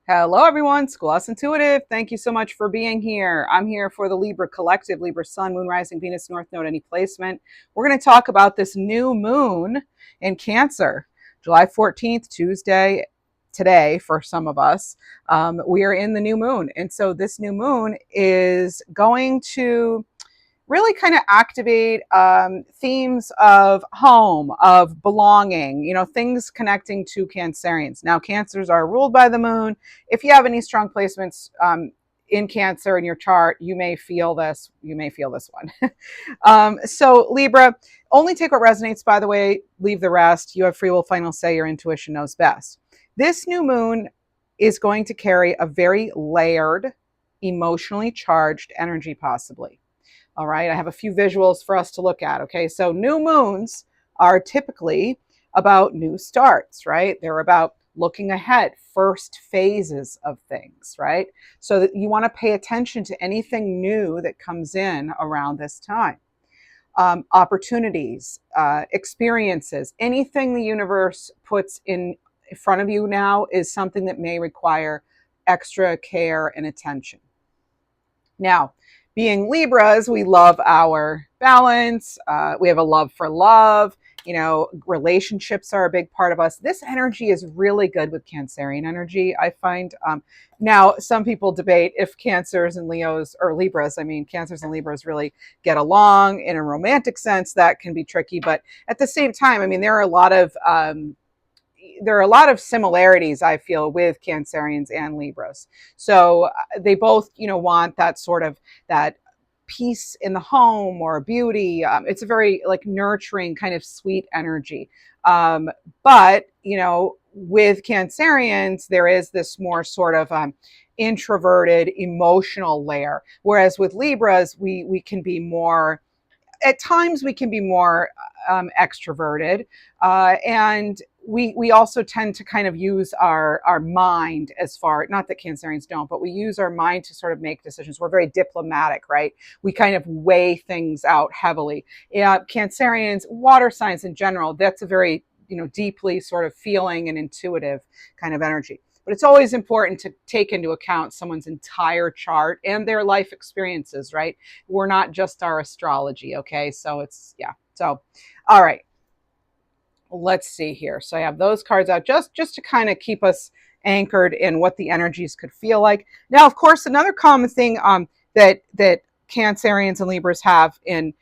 Hello, everyone. School Us Intuitive. Thank you so much for being here. I'm here for the Libra Collective, Libra Sun, Moon, Rising, Venus, North Node, any placement. We're going to talk about this new moon in Cancer, July 14th, Tuesday, today for some of us. We are in the new moon. And so this new moon is going to really kind of activate themes of home, of belonging, things connecting to Cancerians. Now, Cancers are ruled by the moon. If you have any strong placements in Cancer in your chart, you may feel this. You may feel this one. So Libra, only take what resonates, by the way, leave the rest. You have free will, final say, your intuition knows best. This new moon is going to carry a very layered, emotionally charged energy, possibly. All right, I have a few visuals for us to look at. Okay, so new moons are typically about new starts, right? They're about looking ahead, first phases of things, right? So that you want to pay attention to anything new that comes in around this time. Opportunities, experiences, anything the universe puts in front of you now is something that may require extra care and attention. Now, being Libras, we love our balance. We have a love for love. Relationships are a big part of us. This energy is really good with Cancerian energy, I find. Now, some people debate if Cancers and Leos, or Libras, Cancers and Libras really get along in a romantic sense. That can be tricky. But at the same time, there are a lot of similarities, I feel, with Cancerians and Libras. So they both, want that sort of that peace in the home or beauty. It's a very nurturing kind of sweet energy. But with Cancerians, there is this more sort of introverted emotional layer. Whereas with Libras, we can be more, at times we can be more extroverted, and we also tend to kind of use our mind, as far, not that Cancerians don't, but we use our mind to sort of make decisions. We're very diplomatic, right? We kind of weigh things out heavily. Cancerians, water signs in general, that's a very deeply sort of feeling and intuitive kind of energy. But it's always important to take into account someone's entire chart and their life experiences, right? We're not just our astrology, okay? So all right. Let's see here. So I have those cards out just to kind of keep us anchored in what the energies could feel like. Now, of course, another common thing that Cancerians and Libras have in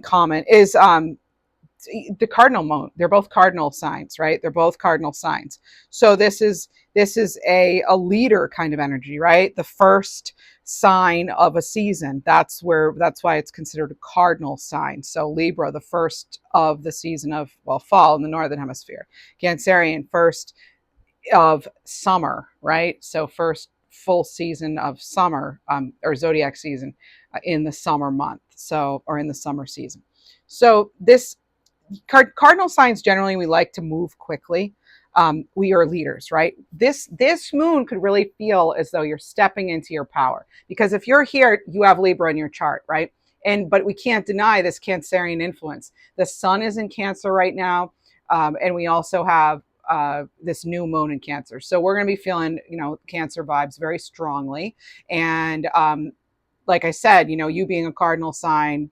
common is the cardinal moon. They're both cardinal signs, right? They're both cardinal signs. So this is a leader kind of energy, right? The first sign of a season. That's why it's considered a cardinal sign. So Libra, the first of the season of, fall in the northern hemisphere. Cancerian, first of summer, right? So first full season of summer, or zodiac season, in the summer month. Or in the summer season. So this cardinal signs, generally we like to move quickly. We are leaders, right? This moon could really feel as though you're stepping into your power, because if you're here, you have Libra in your chart, right? But we can't deny this Cancerian influence. The sun is in Cancer right now, and we also have this new moon in Cancer. So we're going to be feeling, Cancer vibes very strongly. And like I said, you being a cardinal sign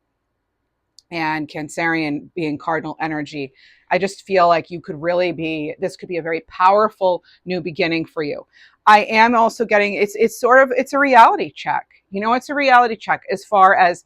and Cancerian being cardinal energy, I just feel like this could be a very powerful new beginning for you. I am also getting, it's a reality check. It's a reality check as far as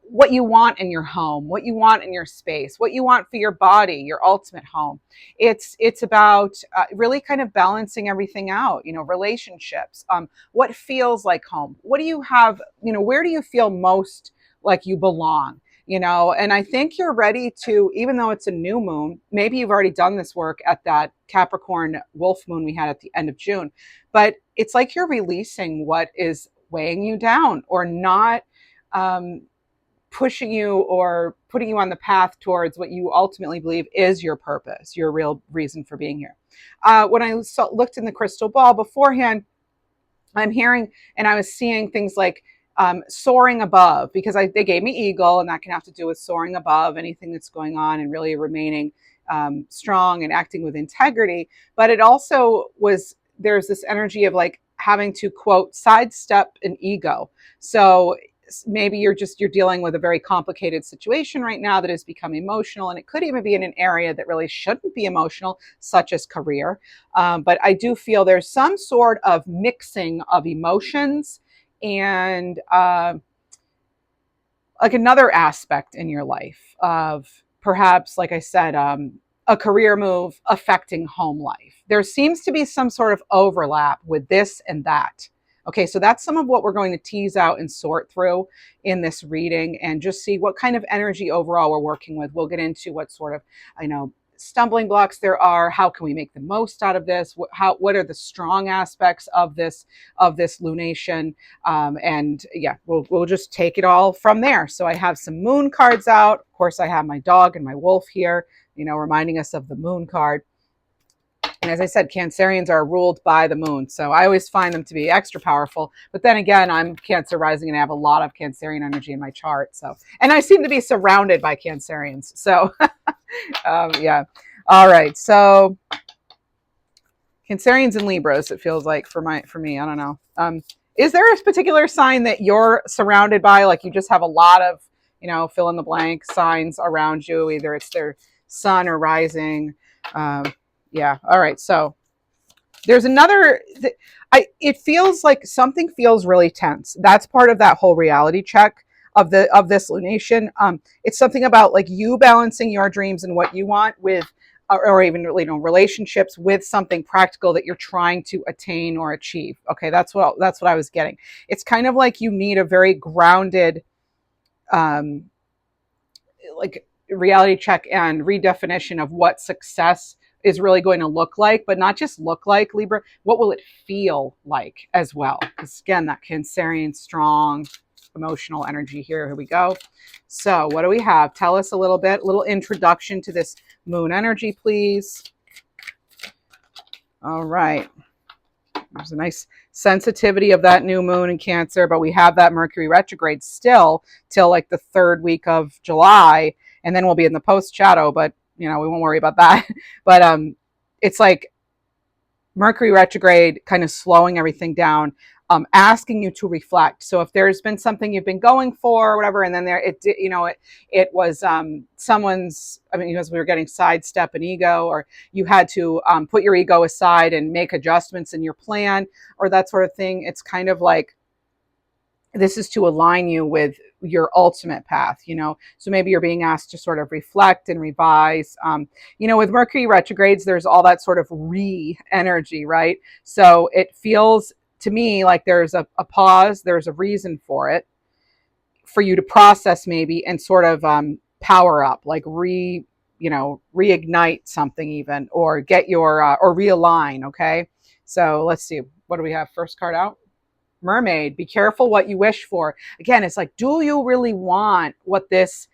what you want in your home, what you want in your space, what you want for your body, your ultimate home. It's about really kind of balancing everything out, relationships, what feels like home. What do you have, where do you feel most like you belong? And I think you're ready to, even though it's a new moon, maybe you've already done this work at that Capricorn wolf moon we had at the end of June, but it's like you're releasing what is weighing you down or not pushing you or putting you on the path towards what you ultimately believe is your purpose, your real reason for being here. When I looked in the crystal ball beforehand, I'm hearing and I was seeing things like soaring above, because they gave me eagle, and that can have to do with soaring above anything that's going on and really remaining strong and acting with integrity. But it also there's this energy of like having to, quote, sidestep an ego. So maybe you're dealing with a very complicated situation right now that has become emotional, and it could even be in an area that really shouldn't be emotional, such as career. But I do feel there's some sort of mixing of emotions and like another aspect in your life of perhaps, like I said, a career move affecting home life. There seems to be some sort of overlap with this and that. Okay, so that's some of what we're going to tease out and sort through in this reading and just see what kind of energy overall we're working with. We'll get into what sort of, stumbling blocks there are. How can we make the most out of this? What are the strong aspects of this lunation? And yeah, we'll just take it all from there. So I have some moon cards out. Of course, I have my dog and my wolf here, reminding us of the moon card. And as I said, Cancerians are ruled by the moon. So I always find them to be extra powerful. But then again, I'm Cancer rising and I have a lot of Cancerian energy in my chart. So, and I seem to be surrounded by Cancerians. So yeah. All right. So Cancerians and Libras, it feels like for me, I don't know. Is there a particular sign that you're surrounded by? Like you just have a lot of, fill in the blank signs around you, either it's their sun or rising. Yeah. All right. So there's another, it feels like something feels really tense. That's part of that whole reality check of this lunation. It's something about like you balancing your dreams and what you want with, or even, relationships with something practical that you're trying to attain or achieve. Okay. That's what I was getting. It's kind of like you need a very grounded, like reality check and redefinition of what success is really going to look like, but not just look like, Libra. What will it feel like as well? Because again, that Cancerian strong emotional energy here. Here we go. So what do we have? Tell us a little introduction to this moon energy, please. All right. There's a nice sensitivity of that new moon in Cancer, but we have that Mercury retrograde still till like the third week of July, and then we'll be in the post shadow, but we won't worry about that. But it's like Mercury retrograde kind of slowing everything down, asking you to reflect. So if there's been something you've been going for or whatever, and then it was someone's, because we were getting sidestep an ego, or you had to put your ego aside and make adjustments in your plan or that sort of thing. It's kind of like, this is to align you with your ultimate path, so maybe you're being asked to sort of reflect and revise. With Mercury retrogrades, there's all that sort of energy, right? So it feels to me like there's a pause, there's a reason for it, for you to process maybe and sort of power up, like reignite something even, or get your or realign. Okay, so let's see, what do we have? First card out, Mermaid. Be careful what you wish for. Again, it's like, do you really want what this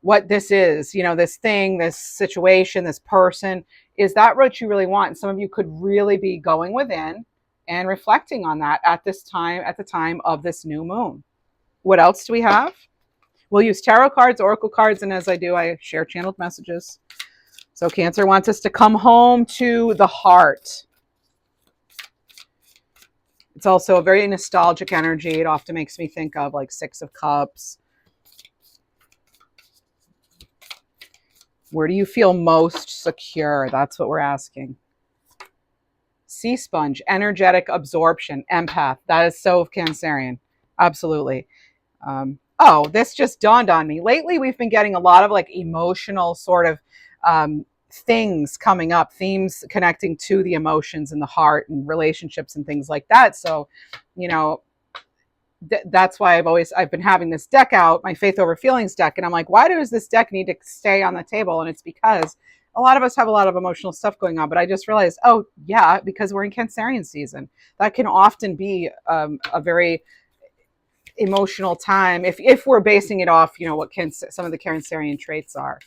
is, this thing, this situation, this person? Is that what you really want? And some of you could really be going within and reflecting on that at the time of this new moon. What else do we have? We'll use tarot cards, oracle cards, and as I do, I share channeled messages. So Cancer wants us to come home to the heart. It's also a very nostalgic energy. It often makes me think of like Six of Cups. Where do you feel most secure? That's what we're asking. Sea sponge, energetic absorption, empath. That is so Cancerian. Absolutely. Oh, this just dawned on me. Lately, we've been getting a lot of like emotional sort of things coming up, themes connecting to the emotions and the heart and relationships and things like that. So, that's why I've been having this deck out, my Faith Over Feelings deck. And I'm like, why does this deck need to stay on the table? And it's because a lot of us have a lot of emotional stuff going on. But I just realized, oh yeah, because we're in Cancerian season. That can often be a very emotional time if we're basing it off, what some of the Cancerian traits are.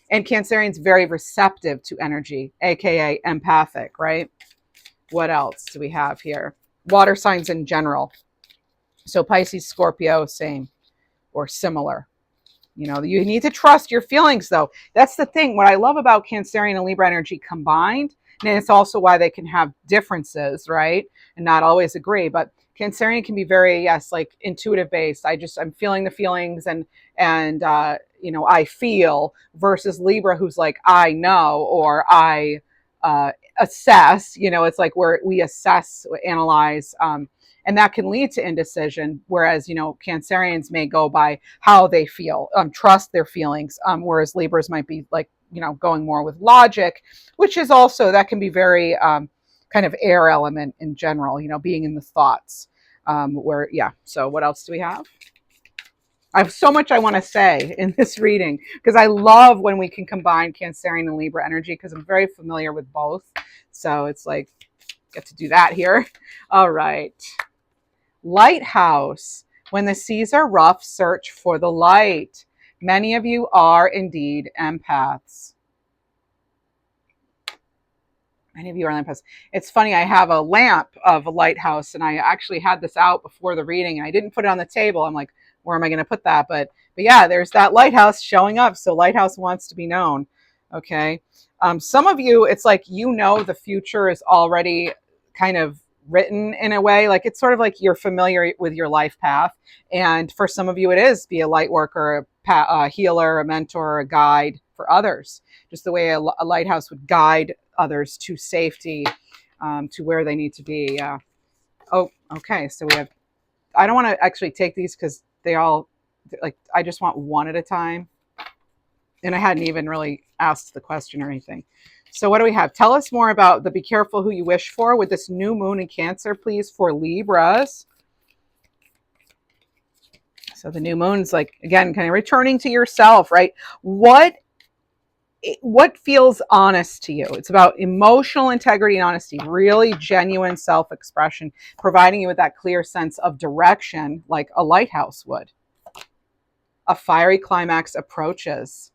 And Cancerian's very receptive to energy, aka empathic, right? What else do we have here? Water signs in general. So Pisces, Scorpio, same or similar. You need to trust your feelings, though. That's the thing. What I love about Cancerian and Libra energy combined, And it's also why they can have differences, right? And not always agree. But Cancerian can be very, yes, like intuitive based. I'm feeling the feelings and I feel, versus Libra, who's like, I know, or I uh, assess. It's like where we assess, analyze, and that can lead to indecision. Whereas, Cancerians may go by how they feel, trust their feelings, whereas Libras might be like, going more with logic, which is also, that can be very kind of air element in general, being in the thoughts. So what else do we have? I have so much I want to say in this reading because I love when we can combine Cancerian and Libra energy because I'm very familiar with both. So it's like, get to do that here. All right. Lighthouse. When the seas are rough, search for the light. Many of you are indeed empaths. Many of you are empaths. It's funny, I have a lamp of a lighthouse, and I actually had this out before the reading, and I didn't put it on the table. I'm like, where am I going to put that? But yeah, there's that lighthouse showing up. So lighthouse wants to be known. Okay. Some of you, it's like, the future is already kind of written in a way. Like it's sort of like you're familiar with your life path. And for some of you, it is be a light worker, a healer, a mentor, a guide for others. Just the way a lighthouse would guide others to safety, to where they need to be. Oh, okay. So we have, I don't want to actually take these because they all, like, I just want one at a time. And I hadn't even really asked the question or anything. So what do we have? Tell us more about the be careful who you wish for with this new moon in Cancer, please, for Libras. So the new moon's like, again, kind of returning to yourself, right? What feels honest to you? It's about emotional integrity and honesty, really genuine self-expression, providing you with that clear sense of direction like a lighthouse would. A fiery climax approaches.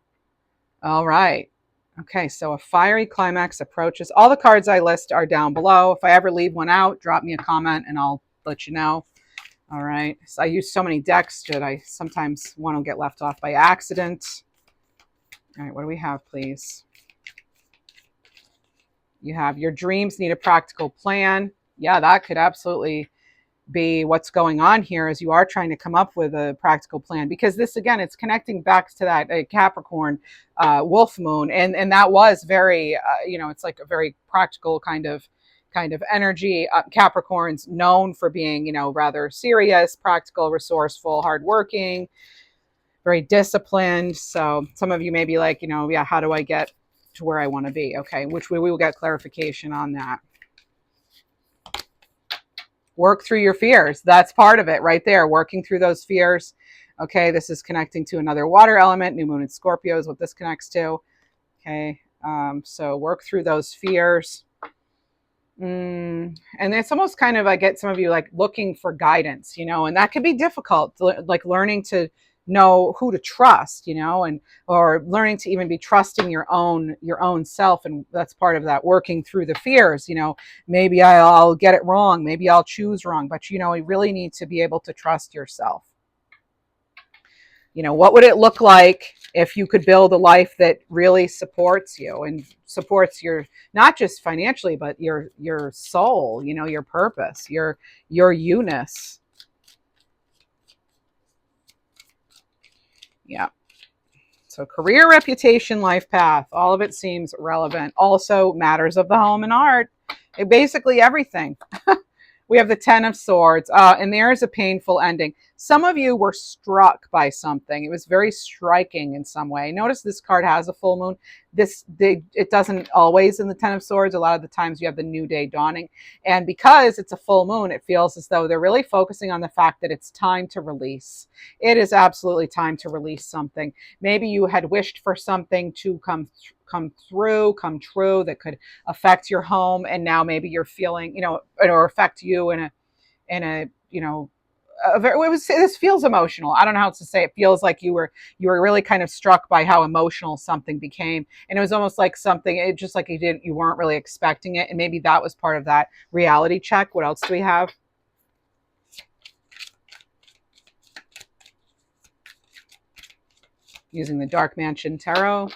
All right. Okay, so a fiery climax approaches. All the cards I list are down below. If I ever leave one out, drop me a comment and I'll let you know. All right. So I use so many decks that I sometimes one will get left off by accident. All right, what do we have, please? You have your dreams need a practical plan. Yeah, that could absolutely be what's going on here, as you are trying to come up with a practical plan, because this, again, it's connecting back to that Capricorn wolf moon, and that was very it's like a very practical kind of energy. Capricorn's known for being rather serious, practical, resourceful, hardworking, very disciplined. So some of you may be like, yeah, how do I get to where I want to be? Okay, which we will get clarification on that. Work through your fears. That's part of it right there, working through those fears. Okay, this is connecting to another water element. New moon in Scorpio is what this connects to. Okay, so work through those fears. And it's almost kind of, I get some of you like looking for guidance, and that can be difficult, like learning to know who to trust, and or learning to even be trusting your own self. And that's part of that, working through the fears. Maybe I'll get it wrong, maybe I'll choose wrong, but you really need to be able to trust yourself. What would it look like if you could build a life that really supports you and supports your, not just financially, but your soul, your purpose, your you-ness. Yeah. So career, reputation, life path, all of it seems relevant. Also matters of the home and art. Basically everything. We have the 10 of Swords, and there is a painful ending. Some of you were struck by something. It was very striking in some way. Notice this card has a full moon. It doesn't always in the 10 of Swords. A lot of the times you have the new day dawning. And because it's a full moon, it feels as though they're really focusing on the fact that it's time to release. It is absolutely time to release something. Maybe you had wished for something to come true that could affect your home, and now maybe you're feeling, or affect you in a this feels emotional. I don't know how else to say it. Feels like you were really kind of struck by how emotional something became, and it was almost like something, it just like you weren't really expecting it, and maybe that was part of that reality check. What else do we have? Using the Dark Mansion Tarot.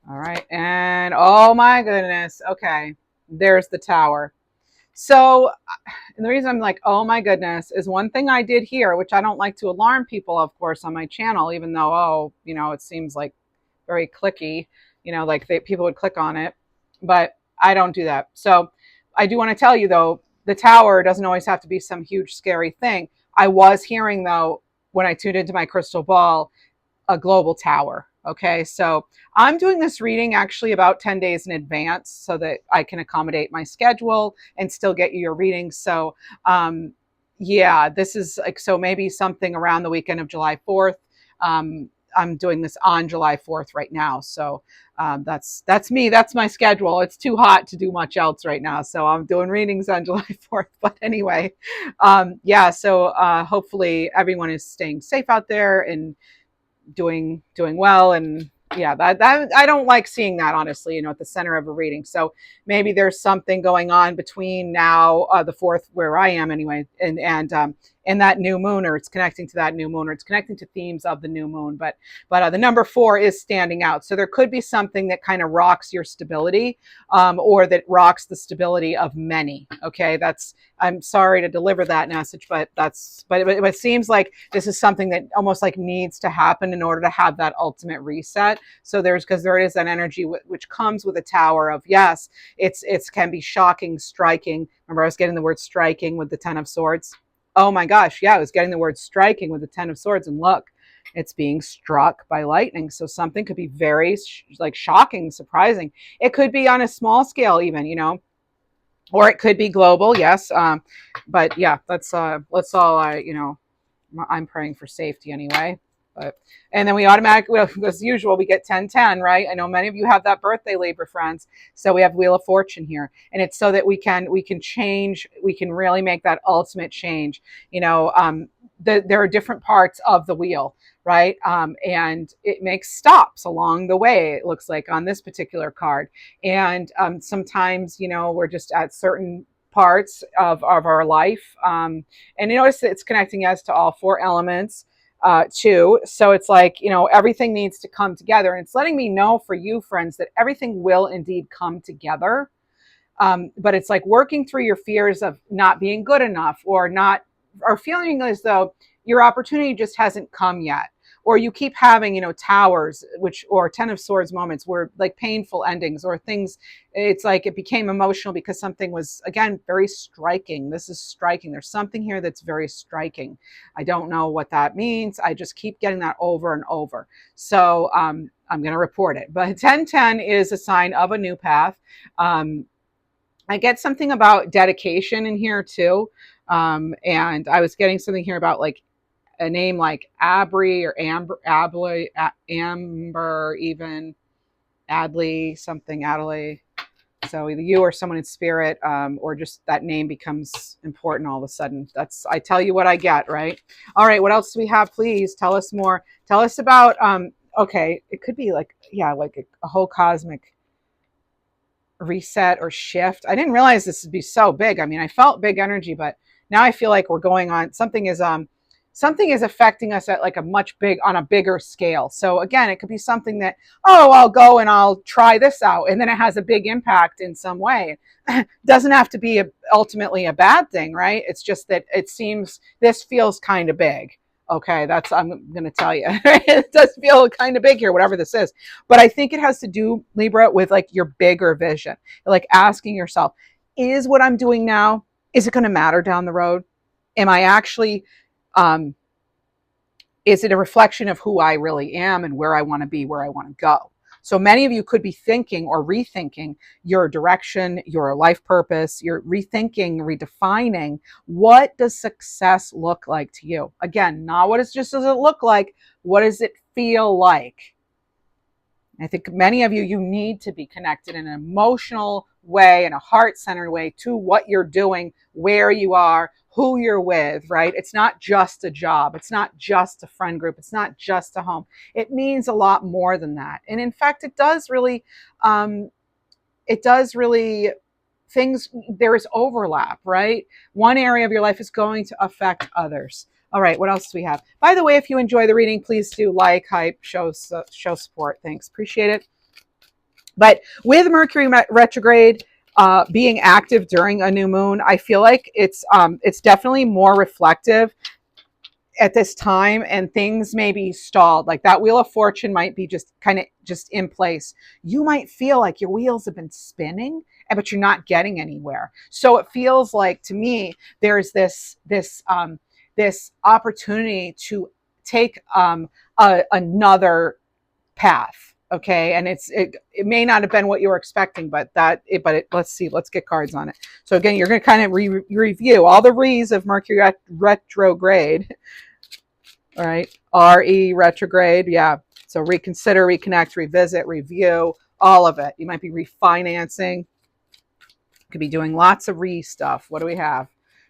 All right. And oh my goodness. Okay. There's the Tower. So, and the reason I'm like, oh my goodness, is one thing I did here, which I don't like to alarm people, of course, on my channel, even though, oh, you know, it seems like very clicky, you know, like people would click on it, but I don't do that. So I do want to tell you though, the Tower doesn't always have to be some huge scary thing. I was hearing though, when I tuned into my crystal ball, a global tower. Okay, so I'm doing this reading actually about 10 days in advance so that I can accommodate my schedule and still get you your readings. So, yeah, this is like, so maybe something around the weekend of July 4th. I'm doing this on July 4th right now. So that's me. That's my schedule. It's too hot to do much else right now. So I'm doing readings on July 4th. But anyway, yeah, so hopefully everyone is staying safe out there and doing well. And yeah, that I don't like seeing that, honestly, you know, at the center of a reading. So maybe there's something going on between now, the 4th, where I am anyway, and that new moon, or it's connecting to that new moon, or it's connecting to themes of the new moon. But the number 4 is standing out. So there could be something that kind of rocks your stability, or that rocks the stability of many. Okay, that's, I'm sorry to deliver that message, but it seems like this is something that almost like needs to happen in order to have that ultimate reset. So because there is an energy which comes with a Tower of, yes, it's can be shocking, striking. Remember, I was getting the word striking with the 10 of Swords. Oh my gosh, yeah, I was getting the word striking with the 10 of Swords, and look, it's being struck by lightning. So something could be very like shocking, surprising. It could be on a small scale even, you know, or it could be global, yes. But yeah, let's all, you know, I'm praying for safety anyway. But, and then we automatically, well, as usual, we get 1010, right? I know many of you have that birthday, Libra friends. So we have Wheel of Fortune here, and it's so that we can change, we can really make that ultimate change. You know, there are different parts of the wheel, right? And it makes stops along the way, it looks like on this particular card. And sometimes, you know, we're just at certain parts of our life. And you notice that it's connecting us to all 4 elements too. So it's like, you know, everything needs to come together. And it's letting me know for you, friends, that everything will indeed come together. But it's like working through your fears of not being good enough, or feeling as though your opportunity just hasn't come yet. Or you keep having, you know, towers, or 10 of Swords moments where like painful endings or things, it's like it became emotional because something was, again, very striking. This is striking. There's something here that's very striking. I don't know what that means. I just keep getting that over and over. So I'm going to report it. But 1010 is a sign of a new path. I get something about dedication in here too. And I was getting something here about like a name like Abri or Amber, even Adley, something Adley. So either you or someone in spirit, or just that name becomes important all of a sudden. That's, I tell you what I get, right? All right, what else do we have? Please tell us more. Tell us about, okay, it could be like, yeah, like a whole cosmic reset or shift. I didn't realize this would be so big. I mean, I felt big energy, but now I feel like we're going on, something is affecting us at like on a bigger scale. So again, it could be something that, oh, I'll go and I'll try this out, and then it has a big impact in some way. Doesn't have to be ultimately a bad thing, right? It's just that it seems this feels kind of big. Okay, that's, I'm going to tell you. It does feel kind of big here, whatever this is. But I think it has to do, Libra, with like your bigger vision. Like asking yourself, is what I'm doing now, is it going to matter down the road? Am I actually, is it a reflection of who I really am and where I want to be, where I want to go? So many of you could be thinking or rethinking your direction, your life purpose. You're rethinking, redefining, what does success look like to you? Again, not what does it look like, what does it feel like? I think many of you, you need to be connected in an emotional way, in a heart-centered way, to what you're doing, where you are, who you're with, right? It's not just a job. It's not just a friend group. It's not just a home. It means a lot more than that. And in fact, it does really, things, there is overlap, right? One area of your life is going to affect others. All right, what else do we have? By the way, if you enjoy the reading, please do like, hype, show support. Thanks, appreciate it. But with Mercury retrograde being active during a new moon, I feel like it's definitely more reflective at this time, and things may be stalled. Like that wheel of fortune might be just kind of just in place. You might feel like your wheels have been spinning, but you're not getting anywhere. So it feels like to me there's this opportunity to take another path. Okay, and it may not have been what you were expecting, but let's see, let's get cards on it. So again, you're going to kind of review all the re's of Mercury retrograde. All right, RE retrograde, yeah. So reconsider, reconnect, revisit, review, all of it. You might be refinancing. Could be doing lots of re stuff. What do we have?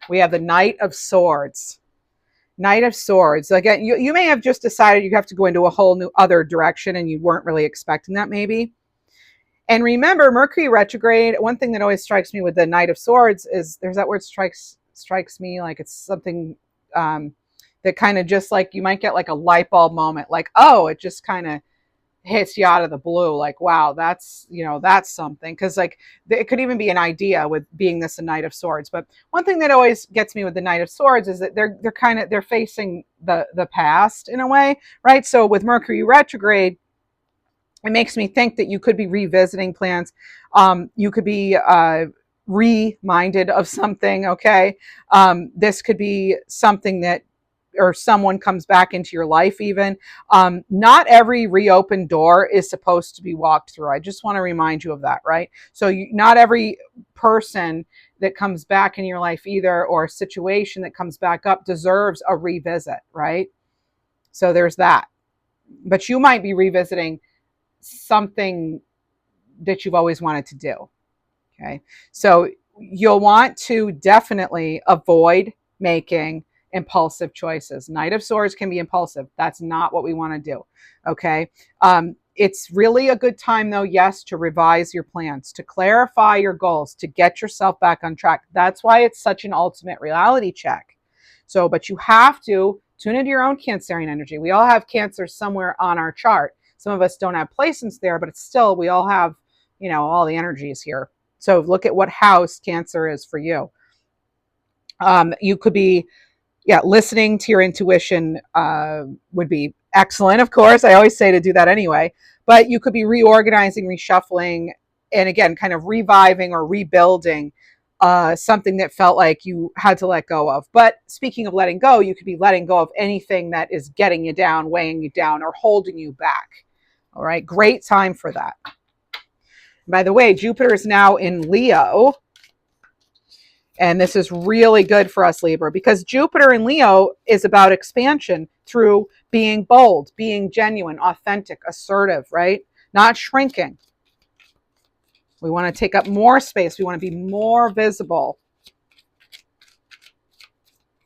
We have the Knight of Swords. Knight of Swords. Again, you may have just decided you have to go into a whole new other direction and you weren't really expecting that maybe. And remember, Mercury retrograde, one thing that always strikes me with the Knight of Swords is there's that word strikes me like it's something that kind of just like you might get like a light bulb moment, like, oh, it just kind of hits you out of the blue, like, wow, that's something. Because like it could even be an idea with being this a Knight of Swords. But one thing that always gets me with the Knight of Swords is that they're facing the past in a way, right? So with Mercury retrograde, it makes me think that you could be revisiting plans. You could be reminded of something. Okay, this could be something that, or someone comes back into your life even. Not every reopened door is supposed to be walked through. I just want to remind you of that, right? So not every person that comes back in your life either, or a situation that comes back up, deserves a revisit, right? So there's that. But you might be revisiting something that you've always wanted to do. Okay. So you'll want to definitely avoid making impulsive choices. Knight of Swords can be impulsive. That's not what we want to do. Okay. It's really a good time though, yes, to revise your plans, to clarify your goals, to get yourself back on track. That's why it's such an ultimate reality check. So, but you have to tune into your own Cancerian energy. We all have Cancer somewhere on our chart. Some of us don't have placements there, but it's still, we all have, all the energies here. So look at what house Cancer is for you. You could be, listening to your intuition would be excellent. Of course, I always say to do that anyway, but you could be reorganizing, reshuffling, and again, kind of reviving or rebuilding something that felt like you had to let go of. But speaking of letting go, you could be letting go of anything that is getting you down, weighing you down, or holding you back. All right, great time for that. By the way, Jupiter is now in Leo. And this is really good for us, Libra, because Jupiter in Leo is about expansion through being bold, being genuine, authentic, assertive, right? Not shrinking. We want to take up more space. We want to be more visible.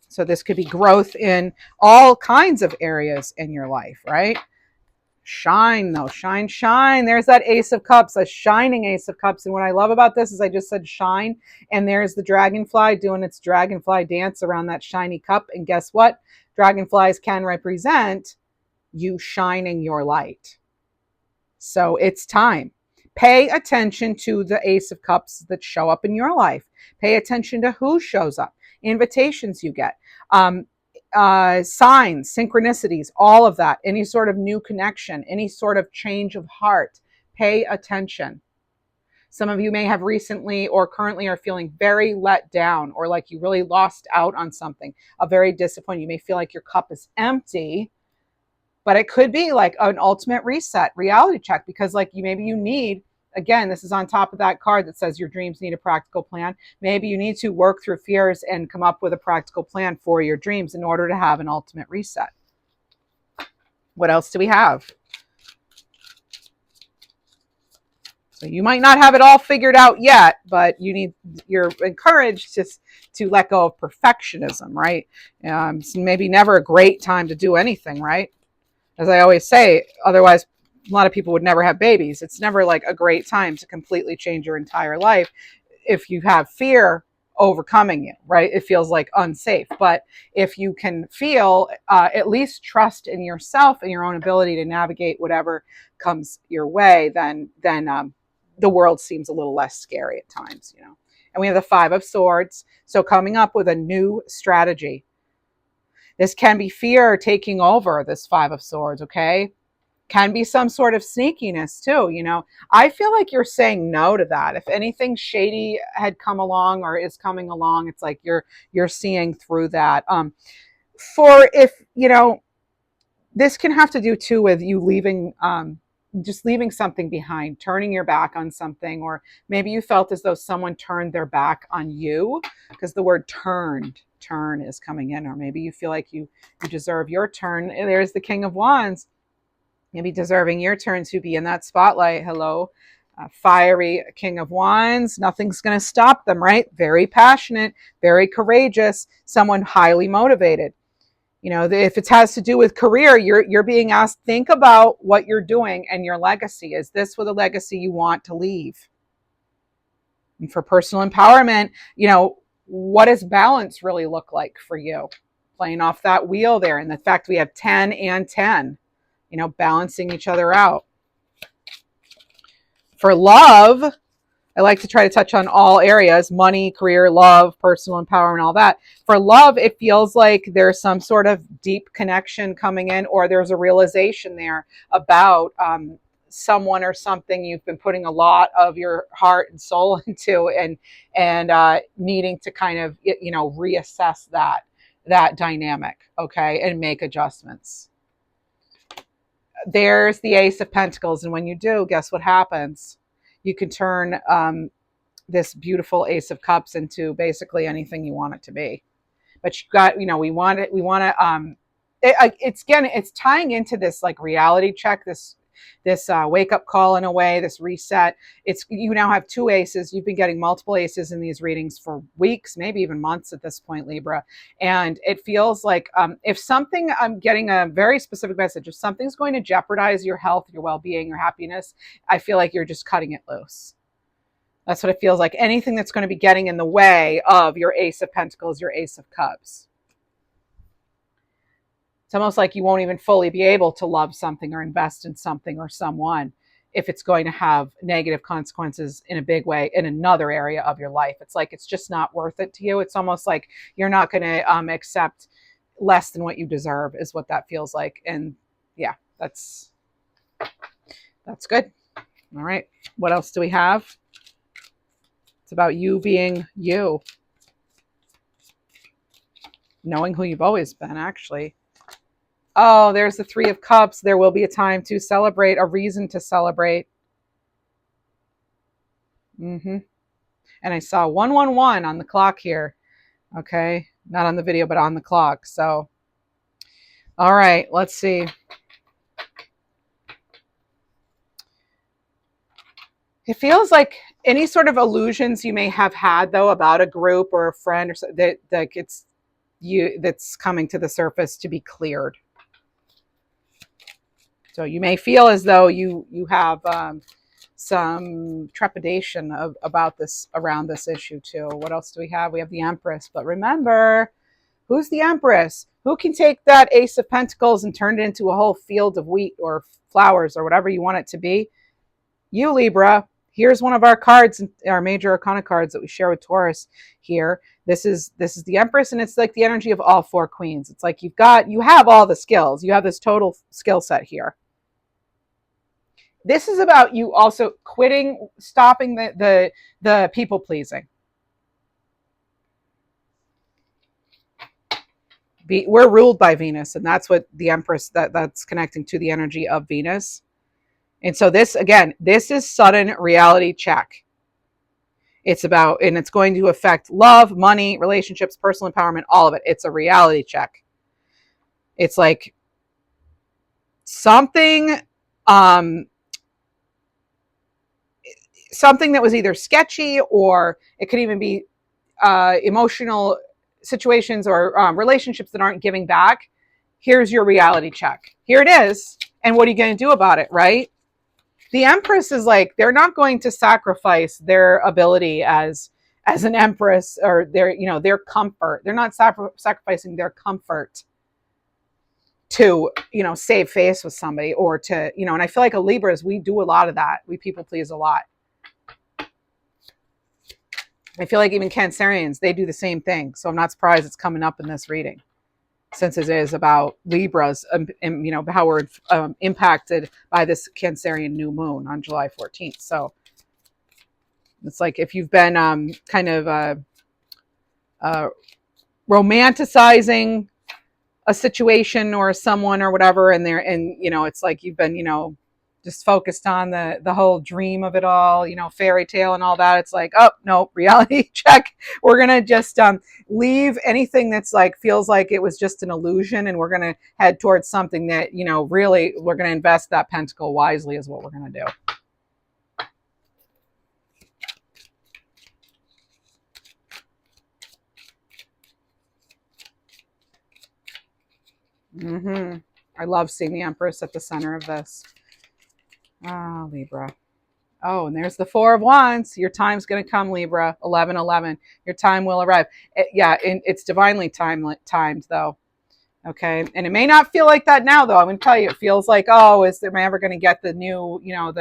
So this could be growth in all kinds of areas in your life, right? Shine though, shine, shine. There's that Ace of Cups, a shining Ace of Cups. And what I love about this is I just said shine, and there's the dragonfly doing its dragonfly dance around that shiny cup. And guess what? Dragonflies can represent you shining your light. So it's time. Pay attention to the Ace of Cups that show up in your life. Pay attention to who shows up, invitations you get. Signs, synchronicities, all of that, any sort of new connection, any sort of change of heart, pay attention. Some of you may have recently or currently are feeling very let down, or like you really lost out on something, a very disappointed. You may feel like your cup is empty, but it could be like an ultimate reset, reality check, because like maybe you need, again, this is on top of that card that says your dreams need a practical plan. Maybe you need to work through fears and come up with a practical plan for your dreams in order to have an ultimate reset. What else do we have? So you might not have it all figured out yet, but you're encouraged to let go of perfectionism, right? It's maybe never a great time to do anything, right? As I always say, otherwise a lot of people would never have babies. It's never like a great time to completely change your entire life if you have fear overcoming you, right? It feels like unsafe. But if you can feel at least trust in yourself and your own ability to navigate whatever comes your way, then the world seems a little less scary at times, you know. And we have the Five of Swords. So coming up with a new strategy. This can be fear taking over, this Five of Swords, okay? Can be some sort of sneakiness too, you know. I feel like you're saying no to that. If anything shady had come along or is coming along, it's like you're seeing through that. For if, you know, this can have to do too with you leaving, just leaving something behind, turning your back on something, or maybe you felt as though someone turned their back on you, because the word turn is coming in, or maybe you feel like you deserve your turn. There's the King of Wands, maybe deserving your turn to be in that spotlight. Hello, fiery King of Wands. Nothing's going to stop them, right? Very passionate, very courageous, someone highly motivated. You know, if it has to do with career, you're being asked, think about what you're doing and your legacy. Is this what a legacy you want to leave? And for personal empowerment, you know, what does balance really look like for you? Playing off that wheel there, and the fact we have 10 and 10, you know, balancing each other out. For love, I like to try to touch on all areas: money, career, love, personal empowerment, all that. For love, it feels like there's some sort of deep connection coming in, or there's a realization there about someone or something you've been putting a lot of your heart and soul into, and needing to kind of, you know, reassess that dynamic, okay, and make adjustments. There's the Ace of Pentacles, and when you do, guess what happens? You can turn this beautiful Ace of Cups into basically anything you want it to be. But you got, you know, we want to, it's tying into this like reality check, this wake up call in a way, this reset. It's, you now have two aces. You've been getting multiple aces in these readings for weeks, maybe even months at this point, Libra. And it feels like if something, I'm getting a very specific message, if something's going to jeopardize your health, your well-being, your happiness, I feel like you're just cutting it loose. That's what it feels like. Anything that's going to be getting in the way of your Ace of Pentacles, your Ace of Cups. It's almost like you won't even fully be able to love something or invest in something or someone if it's going to have negative consequences in a big way in another area of your life. It's like it's just not worth it to you. It's almost like you're not going to accept less than what you deserve, is what that feels like. And yeah, that's good. All right. What else do we have? It's about you being you. Knowing who you've always been, actually. Oh, there's the Three of Cups. There will be a time to celebrate, a reason to celebrate. And I saw 111 on the clock here. Okay. Not on the video, but on the clock. So, all right, let's see. It feels like any sort of illusions you may have had, though, about a group or a friend or something, that it's you that's coming to the surface to be cleared. So you may feel as though you have some trepidation about this, around this issue too. What else do we have? We have the Empress. But remember, who's the Empress? Who can take that Ace of Pentacles and turn it into a whole field of wheat or flowers or whatever you want it to be? You, Libra. Here's one of our cards, our major arcana cards that we share with Taurus here. This is the Empress, and it's like the energy of all four queens. It's like you have all the skills. You have this total skill set here. This is about you also quitting, stopping the people pleasing. We're ruled by Venus, and that's what the Empress, that's connecting to the energy of Venus. And so this, again, this is sudden reality check. It's about, and it's going to affect love, money, relationships, personal empowerment, all of it. It's a reality check. It's like something that was either sketchy, or it could even be emotional situations or relationships that aren't giving back. Here's your reality check. Here it is. And what are you going to do about it, right? The Empress is like, they're not going to sacrifice their ability as an Empress, or their comfort. They're not sacrificing their comfort to, save face with somebody, or to, and I feel like a Libras, we do a lot of that. We people please a lot. I feel like even Cancerians, they do the same thing. So I'm not surprised it's coming up in this reading, since it is about Libras, and, you know, how we're impacted by this Cancerian new moon on July 14th. So it's like if you've been kind of romanticizing a situation or someone or whatever, and you know, it's like you've been, you know, just focused on the whole dream of it all, you know, fairy tale and all that. It's like, oh no, reality check. We're gonna just leave anything that's like feels like it was just an illusion, and we're gonna head towards something that, you know, really we're gonna invest that pentacle wisely is what we're gonna do. I love seeing the Empress at the center of this. Ah, Libra. Oh, and there's the Four of Wands. Your time's going to come, Libra. 11:11. Your time will arrive. It's divinely timed, though. Okay, and it may not feel like that now, though. I'm going to tell you, it feels like, oh, am I ever going to get the new, you know,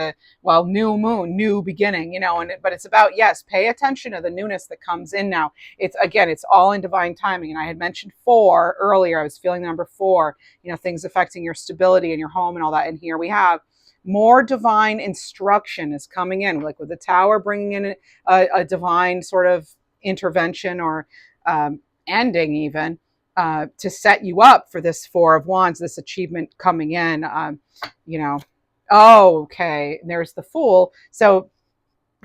new moon, new beginning, you know? But it's about, yes, pay attention to the newness that comes in now. It's all in divine timing. And I had mentioned 4 earlier. I was feeling the number 4. You know, things affecting your stability in your home and all that. And here we have more divine instruction is coming in, like with the Tower bringing in a divine sort of intervention or ending even. To set you up for this Four of Wands, this achievement coming in, you know. Oh, okay. And there's the Fool. So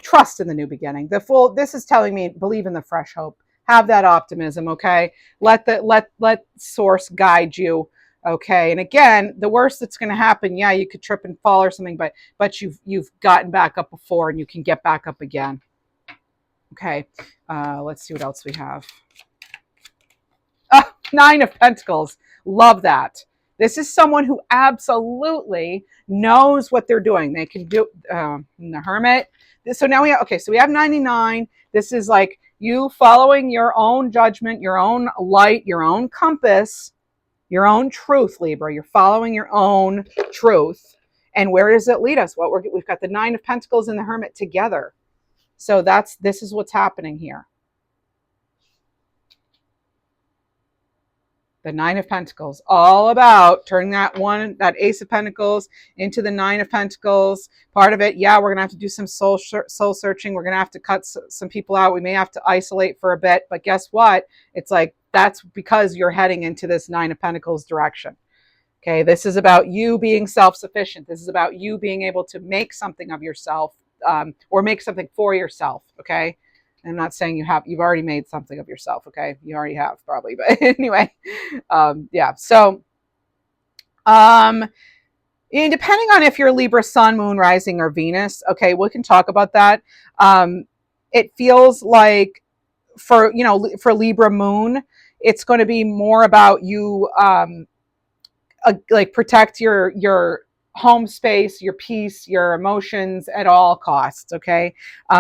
trust in the new beginning. The Fool, this is telling me, believe in the fresh hope. Have that optimism, okay? Let source guide you, okay? And again, the worst that's going to happen, yeah, you could trip and fall or something, but you've gotten back up before, and you can get back up again. Okay. Let's see what else we have. 9 of Pentacles. Love that. This is someone who absolutely knows what they're doing. They can do the Hermit. So now we have 99. This is like you following your own judgment, your own light, your own compass, your own truth, Libra. You're following your own truth. And where does it lead us? We've got the 9 of Pentacles and the Hermit together. So this is what's happening here. The 9 of Pentacles, all about turning that Ace of Pentacles into the 9 of Pentacles. Part of it, yeah, we're going to have to do some soul searching. We're going to have to cut some people out. We may have to isolate for a bit. But guess what? It's like that's because you're heading into this 9 of Pentacles direction. Okay, this is about you being self-sufficient. This is about you being able to make something of yourself, or make something for yourself, okay? I'm not saying you've already made something of yourself, okay? You already have probably, but anyway, yeah. So, depending on if you're Libra Sun, Moon, Rising, or Venus, okay, we can talk about that. It feels like for Libra Moon, it's going to be more about you, like protect your home space, your peace, your emotions at all costs, okay?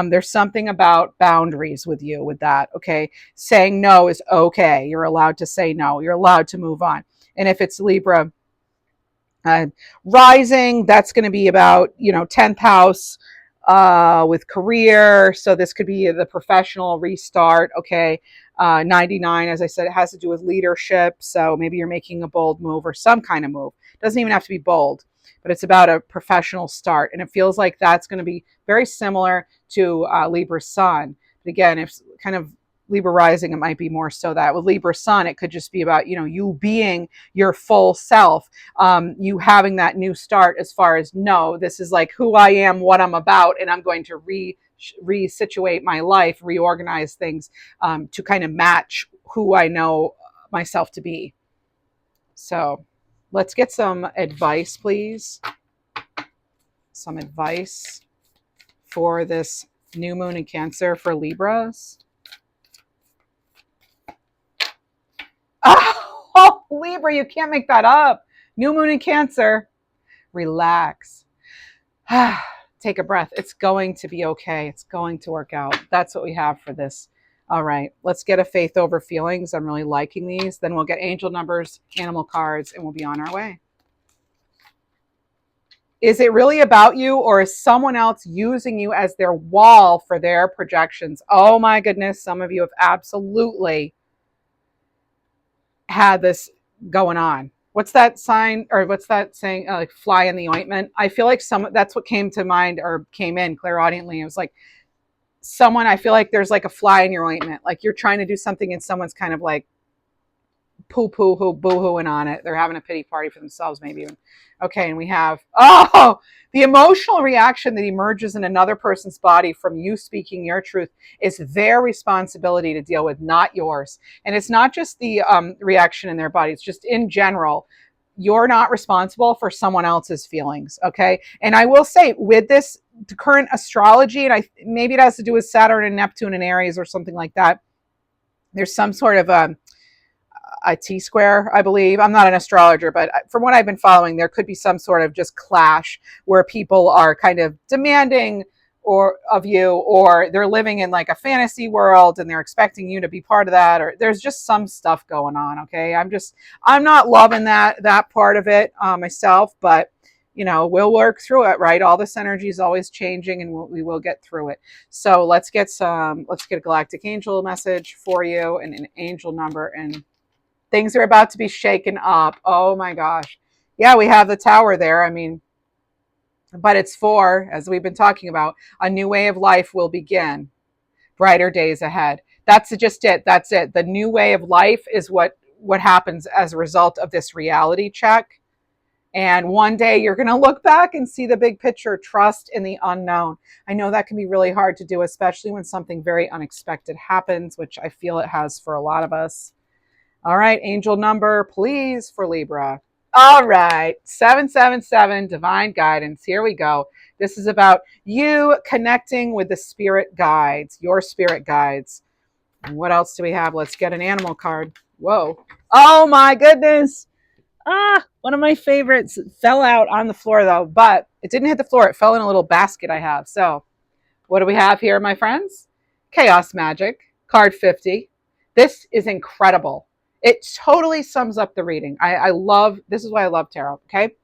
There's something about boundaries with you with that, okay? Saying no is okay. You're allowed to say no. You're allowed to move on. And if it's Libra rising, that's going to be about, 10th house with career. So this could be the professional restart, okay? 99, as I said, it has to do with leadership. So maybe you're making a bold move or some kind of move. It doesn't even have to be bold, but it's about a professional start. And it feels like that's going to be very similar to Libra Sun. But again, if kind of Libra rising, it might be more so that. With Libra Sun, it could just be about, you being your full self, you having that new start as far as, no, this is like who I am, what I'm about, and I'm going to resituate my life, reorganize things to kind of match who I know myself to be. So let's get some advice, please. Some advice for this new moon in Cancer for Libras. Oh, Libra, you can't make that up. New moon in Cancer. Relax. Take a breath. It's going to be okay. It's going to work out. That's what we have for this. All right, let's get a faith over feelings. I'm really liking these. Then we'll get angel numbers, animal cards, and we'll be on our way. Is it really about you, or is someone else using you as their wall for their projections? Oh my goodness, some of you have absolutely had this going on. What's that sign, or what's that saying, like fly in the ointment? I feel like that's what came to mind or came in clairaudiently. It was like someone, I feel like there's like a fly in your ointment. Like you're trying to do something and someone's kind of like poo-poo-hoo, boo-hooing on it. They're having a pity party for themselves, maybe. Okay, and we have, the emotional reaction that emerges in another person's body from you speaking your truth is their responsibility to deal with, not yours. And it's not just the reaction in their body, it's just in general. You're not responsible for someone else's feelings, okay? And I will say, with this current astrology, and maybe it has to do with Saturn and Neptune and Aries or something like that, there's some sort of a T-square, I believe. I'm not an astrologer, but from what I've been following, there could be some sort of just clash where people are kind of demanding or of you, or they're living in like a fantasy world and they're expecting you to be part of that, or there's just some stuff going on. Okay, I'm not loving that part of it myself, but we'll work through it, right? All this energy is always changing, and we will get through it. So let's get a galactic angel message for you, and an angel number, and things are about to be shaken up. Oh my gosh. Yeah, we have the tower there. I mean, but it's for, as we've been talking about, a new way of life will begin. Brighter days ahead. That's just it. That's it. The new way of life is what happens as a result of this reality check. And one day you're going to look back and see the big picture. Trust in the unknown. I know that can be really hard to do, especially when something very unexpected happens, which I feel it has for a lot of us. All right, angel number, please, for Libra. All right, 777, divine guidance. Here we go. This is about you connecting with the spirit guides, your spirit guides. And what else do we have? Let's get an animal card. Whoa. Oh my goodness. One of my favorites fell out on the floor though, but it didn't hit the floor. It fell in a little basket I have. So what do we have here, my friends? Chaos Magic, card 50. This is incredible. It totally sums up the reading. I love, this is why I love tarot, okay?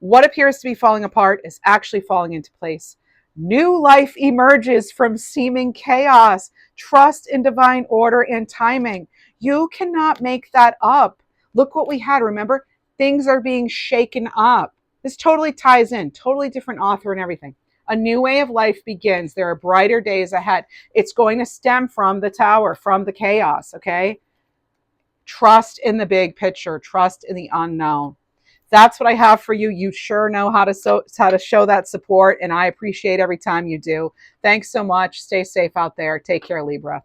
What appears to be falling apart is actually falling into place. New life emerges from seeming chaos. Trust in divine order and timing. You cannot make that up. Look what we had. Remember, things are being shaken up. This totally ties in, totally different author and everything. A new way of life begins. There are brighter days ahead. It's going to stem from the tower, from the chaos, okay? Trust in the big picture. Trust in the unknown. That's what I have for you. You sure know how to show that support, and I appreciate every time you do. Thanks so much. Stay safe out there. Take care, Libra.